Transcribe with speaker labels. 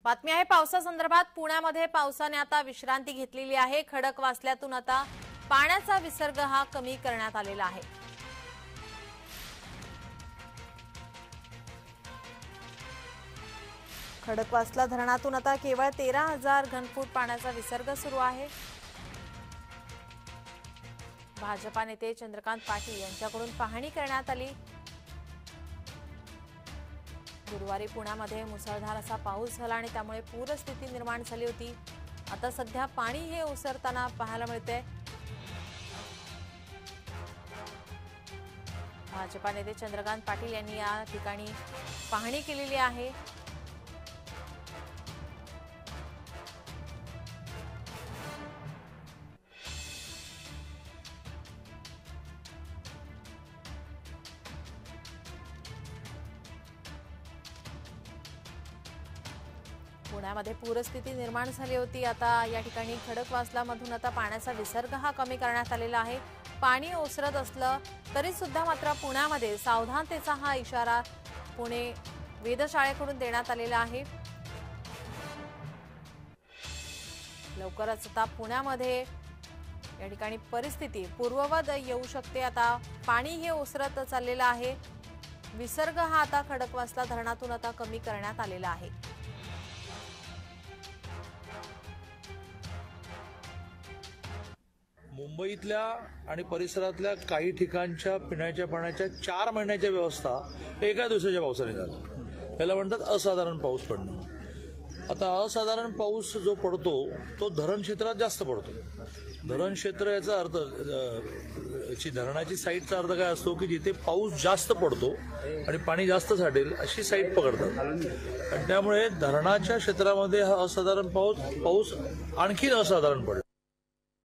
Speaker 1: बातमी आहे पावसासंदर्भात। पुण्यामध्ये पावसाने आता विश्रांती घेतलेली आहे। खडकवासल्यातून आता पाण्याचा विसर्ग हा कमी करण्यात आलेला आहे। खडकवासला धरणातून आता केवळ 13,000 घनफूट पाण्याचा विसर्ग सुरू आहे। भाजपा नेते चंद्रकांत पाटील यांच्याकडून पाहणी करण्यात आली। गुरुवारी पुण्यामध्ये मुसळधार असा पाऊस झाला आणि त्यामुळे पूरस्थिती निर्माण झाली होती। आता सध्या पाणी हे ओसरताना पाहायला मिळते। भाजपा नेते चंद्रकांत पाटील यांनी या ठिकाणी पाहणी केलेली आहे। पुण्यामध्ये पूरस्थिती निर्माण झाली होती। आता या ठिकाणी खडकवासलामधून आता पाण्याचा विसर्ग हा कमी करण्यात आलेला आहे। पाणी ओसरत असलं तरी सुद्धा मात्र पुण्यामध्ये सावधानतेचा हा इशारा पुणे वेधशाळेकडून देण्यात आलेला आहे। लवकरच आता पुण्यामध्ये या ठिकाणी परिस्थिती पूर्ववत येऊ शकते। आता पाणी हे ओसरत चाललेलं आहे। विसर्ग हा आता खडकवासला धरणातून आता कमी करण्यात आलेला आहे।
Speaker 2: मुंबईतल्या आणि परिसरातल्या काही ठिकाणच्या पिण्याच्या पाण्याच्या 4 महिन्याच्या व्यवस्था एका दिवसाच्या पावसाने झाल्या। याला म्हणतात असाधारण पाऊस पडणं। आता असाधारण पाऊस जो पडतो तो धरण क्षेत्रात जास्त पडतो। धरण क्षेत्र याचा अर्थ धरणाची साईडचा अर्थ काय असतो की जिथे पाऊस जास्त पडतो आणि पाणी जास्त साठेल अशी साईड पकडतात आणि त्यामुळे धरणाच्या क्षेत्रामध्ये हा असाधारण पाऊस आणखीन असाधारण पडला।